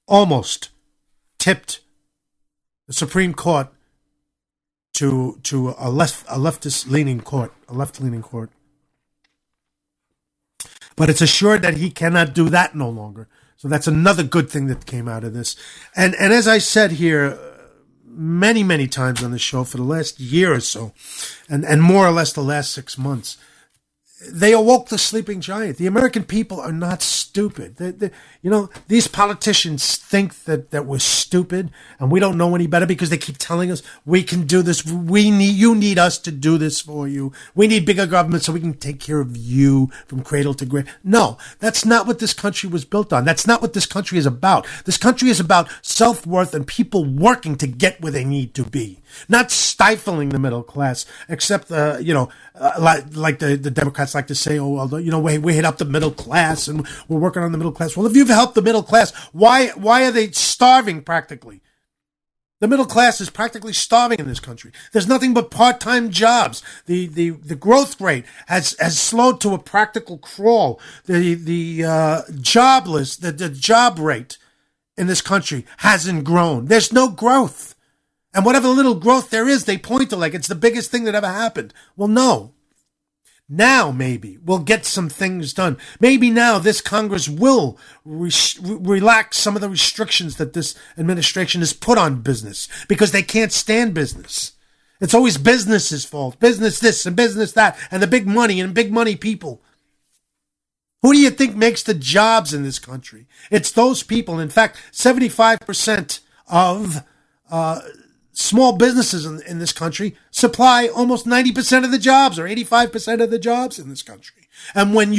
almost tipped the Supreme Court to a left-leaning court. But it's assured that he cannot do that no longer. So that's another good thing that came out of this. And as I said here many, many times on the show for the last year or so, and more or less the last 6 months, they awoke the sleeping giant. The American people are not stupid. These politicians think that we're stupid and we don't know any better because they keep telling us we can do this. You need us to do this for you. We need bigger government so we can take care of you from cradle to grave. No, that's not what this country was built on. That's not what this country is about. This country is about self-worth and people working to get where they need to be, not stifling the middle class, except, like the Democrats like to say, we hit up the middle class and we're working on the middle class. Well, if you've helped the middle class, why are they starving practically? The middle class is practically starving in this country. There's nothing but part-time jobs. The growth rate has slowed to a practical crawl. The job rate in this country hasn't grown. There's no growth. And whatever little growth there is, they point to like it's the biggest thing that ever happened. Well, no. Now, maybe, we'll get some things done. Maybe now this Congress will relax some of the restrictions that this administration has put on business because they can't stand business. It's always business's fault. Business this and business that and the big money and big money people. Who do you think makes the jobs in this country? It's those people. In fact, 75% of small businesses in this country supply almost 90% of the jobs or 85% of the jobs in this country. And when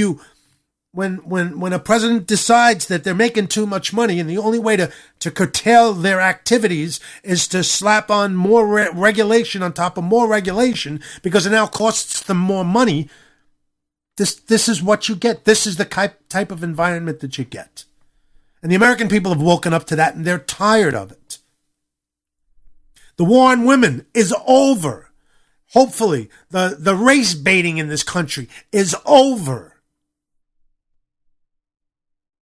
a president decides that they're making too much money and the only way to curtail their activities is to slap on more regulation on top of more regulation because it now costs them more money, this is what you get. This is the type of environment that you get. And the American people have woken up to that and they're tired of it. The war on women is over. Hopefully, the race baiting in this country is over.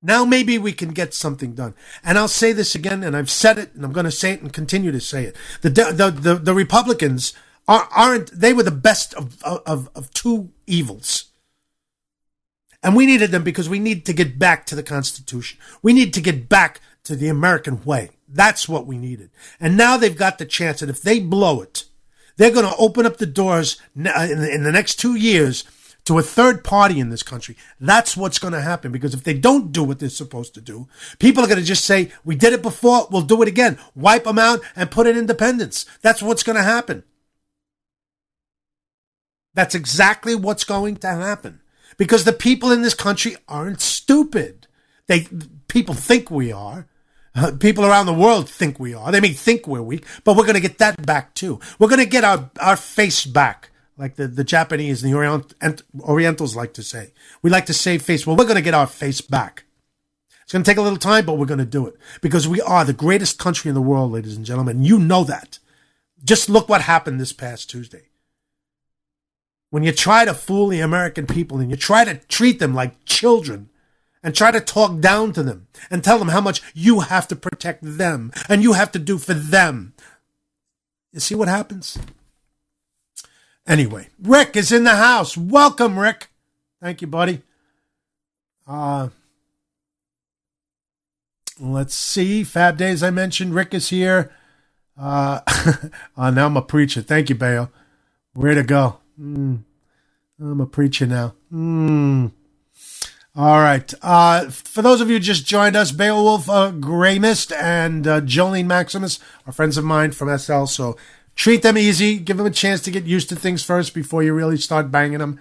Now maybe we can get something done. And I'll say this again, and I've said it, and I'm going to say it and continue to say it. The Republicans they were the best of two evils. And we needed them because we need to get back to the Constitution. We need to get back to the American way. That's what we needed. And now they've got the chance. And if they blow it, they're going to open up the doors in the next 2 years to a third party in this country. That's what's going to happen. Because if they don't do what they're supposed to do, people are going to just say, we did it before, we'll do it again. Wipe them out and put in independence. That's what's going to happen. That's exactly what's going to happen. Because the people in this country aren't stupid. People think we are. People around the world think we are. They may think we're weak, but we're going to get that back too. We're going to get our face back, like the Japanese and the Orientals like to say. We like to say face. Well, we're going to get our face back. It's going to take a little time, but we're going to do it. Because we are the greatest country in the world, ladies and gentlemen. You know that. Just look what happened this past Tuesday. When you try to fool the American people and you try to treat them like children and try to talk down to them and tell them how much you have to protect them and you have to do for them, you see what happens? Anyway, Rick is in the house. Welcome, Rick. Thank you, buddy. Let's see. Fab Days, I mentioned. Rick is here. Now I'm a preacher. Thank you, Bayo. Way to go. I'm a preacher now. All right. For those of you who just joined us, Beowulf, Grey Mist, and Jolene Maximus are friends of mine from SL. So treat them easy. Give them a chance to get used to things first before you really start banging them.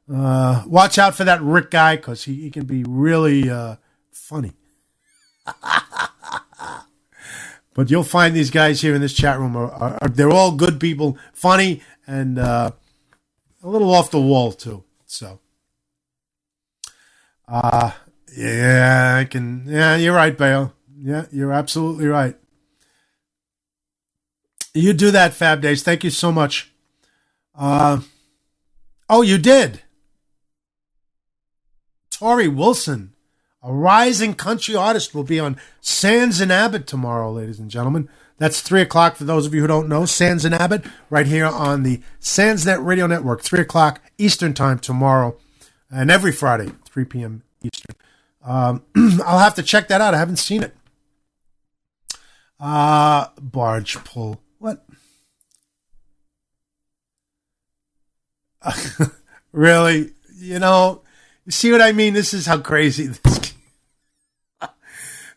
Watch out for that Rick guy because he can be really funny. But you'll find these guys here in this chat room they're all good people, funny, and a little off the wall too. So, yeah, you're right, Bayo. Yeah, you're absolutely right. You do that, Fab Days. Thank you so much. Oh, you did. Tori Wilson A rising country artist will be on Sands and Abbott tomorrow, ladies and gentlemen. That's 3 o'clock for those of you who don't know. Sands and Abbott, right here on the Sandsnet Radio Network, 3 o'clock Eastern Time tomorrow, and every Friday, 3 p.m. Eastern. I'll have to check that out. I haven't seen it. Barge pull. What? Really? You know, you see what I mean? This is how crazy this is.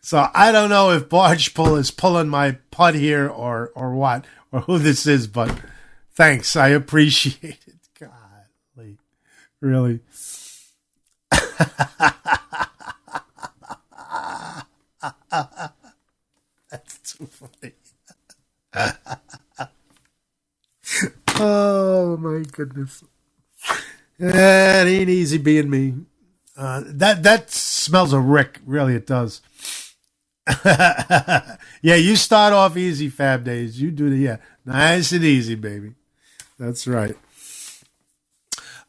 So I don't know if barge pull is pulling my putt here or what, or who this is, but thanks. I appreciate it. Golly. Really. That's too funny. Oh my goodness. It ain't easy being me. That smells of Rick. Really, it does. Yeah, you start off easy, Fab Days. You do nice and easy, baby. That's right.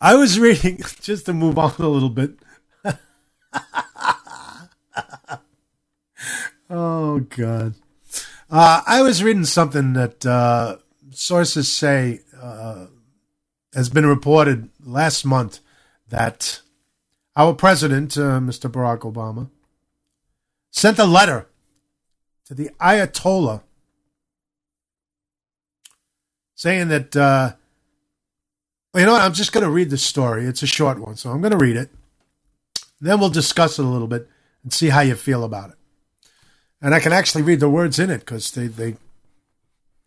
I was reading, just to move on a little bit. Oh, God. I was reading something that sources say has been reported last month that our president, Mr. Barack Obama, sent a letter to the Ayatollah saying that, you know what, I'm just going to read the story. It's a short one, so I'm going to read it. Then we'll discuss it a little bit and see how you feel about it. And I can actually read the words in it because they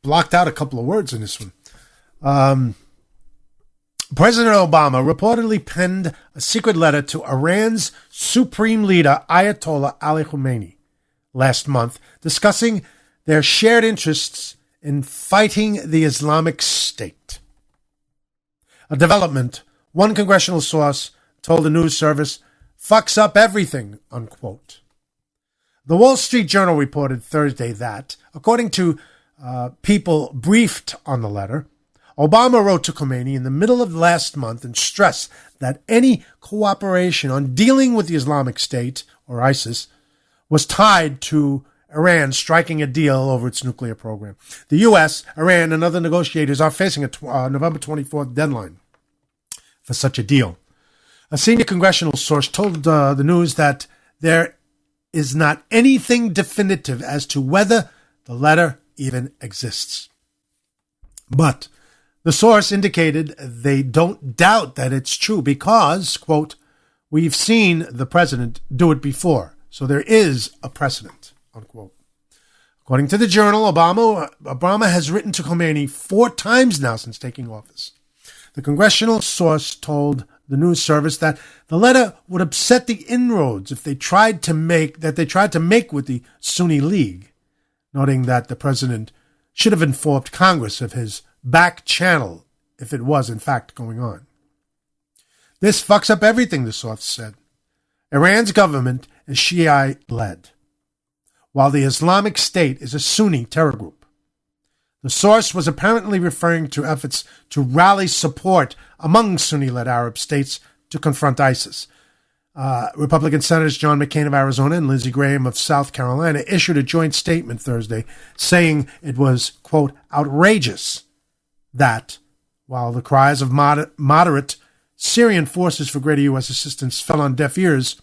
blocked out a couple of words in this one. President Obama reportedly penned a secret letter to Iran's supreme leader, Ayatollah Ali Khamenei, last month, discussing their shared interests in fighting the Islamic State. A development, one congressional source told the news service, fucks up everything, unquote. The Wall Street Journal reported Thursday that, according to people briefed on the letter, Obama wrote to Khomeini in the middle of last month and stressed that any cooperation on dealing with the Islamic State, or ISIS, was tied to Iran striking a deal over its nuclear program. The U.S., Iran, and other negotiators are facing a November 24th deadline for such a deal. A senior congressional source told the news that there is not anything definitive as to whether the letter even exists. But the source indicated they don't doubt that it's true because, quote, we've seen the president do it before, so there is a precedent, unquote. According to the journal, Obama has written to Khomeini 4 times now since taking office. The congressional source told the news service that the letter would upset the inroads if they tried to make with the Sunni League, noting that the president should have informed Congress of his back channel if it was in fact going on. This fucks up everything, the source said. Iran's government is Shiite-led, while the Islamic State is a Sunni terror group. The source was apparently referring to efforts to rally support among Sunni-led Arab states to confront ISIS. Republican Senators John McCain of Arizona and Lindsey Graham of South Carolina issued a joint statement Thursday saying it was, quote, outrageous that, while the cries of moderate Syrian forces for greater U.S. assistance fell on deaf ears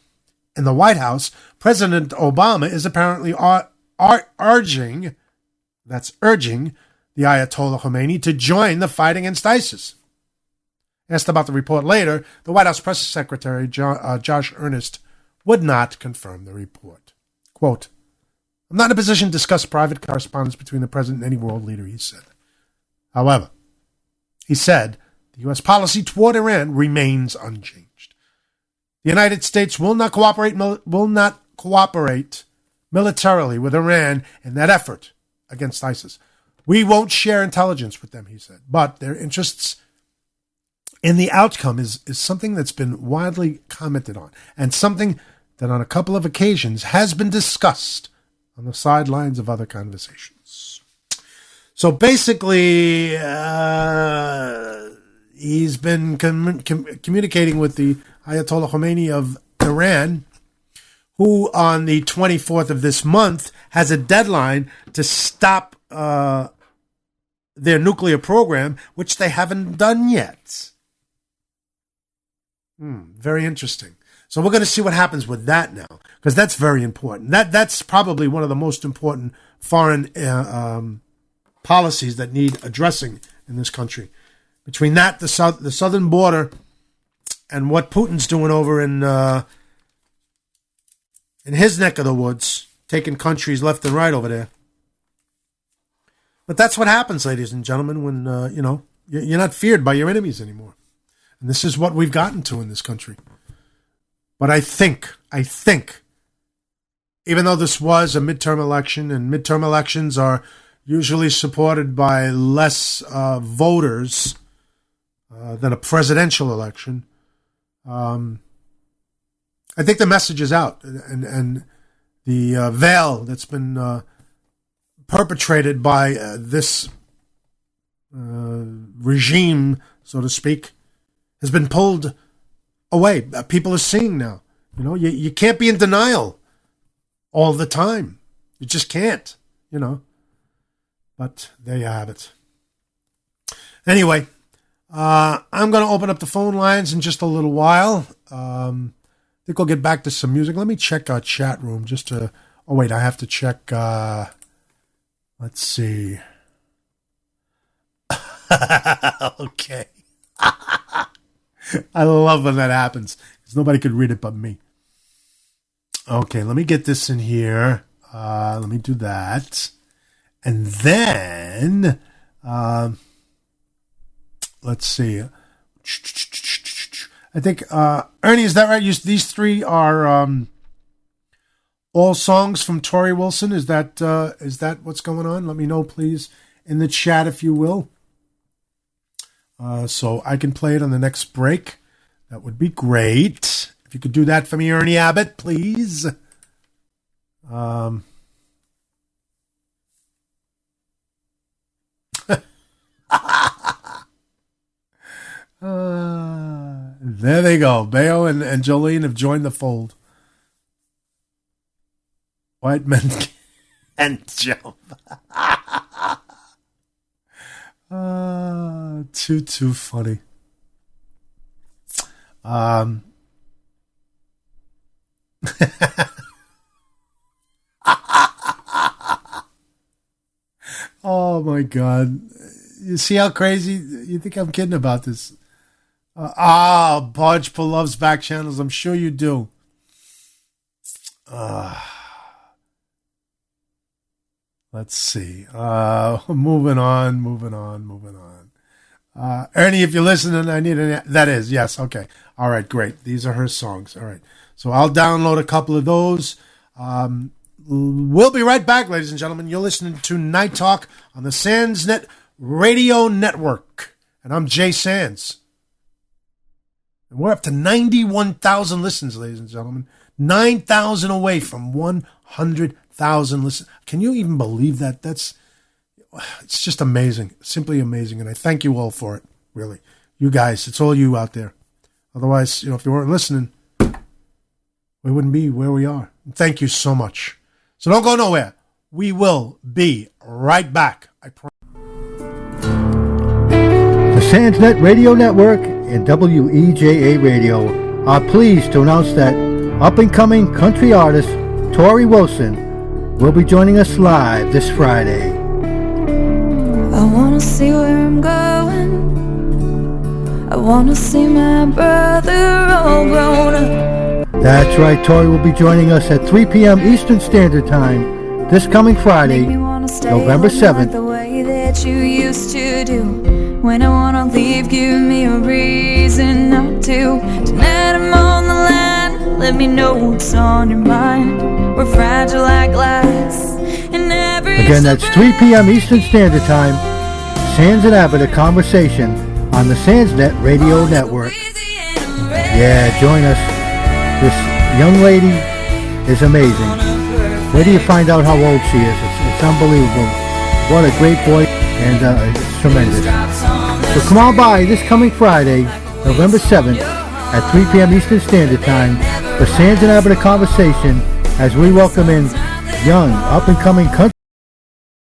in the White House, President Obama is apparently urging the Ayatollah Khomeini to join the fight against ISIS. Asked about the report later, the White House press secretary, Josh Earnest, would not confirm the report. Quote, I'm not in a position to discuss private correspondence between the president and any world leader, he said. However, he said the U.S. policy toward Iran remains unchanged. The United States will not cooperate militarily with Iran in that effort against ISIS. We won't share intelligence with them, he said, but their interests in the outcome is something that's been widely commented on and something that on a couple of occasions has been discussed on the sidelines of other conversations. So basically, he's been communicating with the Ayatollah Khomeini of Iran, who on the 24th of this month has a deadline to stop their nuclear program, which they haven't done yet. Very interesting. So we're going to see what happens with that now, because that's very important. That's probably one of the most important foreign policies that need addressing in this country. Between that, the southern border, and what Putin's doing over in his neck of the woods, taking countries left and right over there. But that's what happens, ladies and gentlemen, when you're not feared by your enemies anymore. And this is what we've gotten to in this country. But I think, even though this was a midterm election, and midterm elections are usually supported by less voters than a presidential election, I think the message is out, and the veil that's been perpetrated by this regime, so to speak, has been pulled away. People are seeing now. You can't be in denial all the time. You just can't, But there you have it. Anyway, I'm going to open up the phone lines in just a little while. I think we'll get back to some music. Let me check our chat room just to... Oh, wait, I have to check... let's see. Okay. I love when that happens, because nobody could read it but me. Okay, let me get this in here. Let me do that. And then, let's see. I think, Ernie, is that right? These three are all songs from Tori Wilson. Is that what's going on? Let me know, please, in the chat, if you will. So I can play it on the next break. That would be great. If you could do that for me, Ernie Abbott, please. There they go. Bayo and Jolene have joined the fold. White men can't jump. Too funny. Oh my God. You see how crazy? You think I'm kidding about this? Podge loves back channels. I'm sure you do. Let's see. Moving on. Ernie, if you're listening, I need that is, yes, okay. All right, great. These are her songs. All right. So I'll download a couple of those. We'll be right back, ladies and gentlemen. You're listening to Night Talk on the Sandsnet Radio Network. And I'm Jay Sands. And we're up to 91,000 listens, ladies and gentlemen. 9,000 away from 100,000 listens. Can you even believe that? It's just amazing. Simply amazing. And I thank you all for it, really. You guys, it's all you out there. Otherwise, if you weren't listening, we wouldn't be where we are. Thank you so much. So don't go nowhere. We will be right back. I promise. The Sandsnet Radio Network and WEJA Radio are pleased to announce that up-and-coming country artist Tori Wilson will be joining us live this Friday. I wanna see where I'm going. I wanna see my brother all grown up. That's right, Tori will be joining us at 3 p.m. Eastern Standard Time this coming Friday, November 7th. The way that you used to do. When I wanna leave, give me a reason not to. Tonight I'm on the line. Let me know what's on your mind. We're fragile like glass. Again, that's 3 p.m. Eastern Standard Time. Sands and Abbott, a conversation on the Sandsnet Radio Network. Yeah, join us. This young lady is amazing. Where do you find out how old she is? It's unbelievable. What a great voice, and it's tremendous. So come on by this coming Friday, November 7th, at 3 p.m. Eastern Standard Time, for Sands and Abbott, a conversation, as we welcome in young, up-and-coming country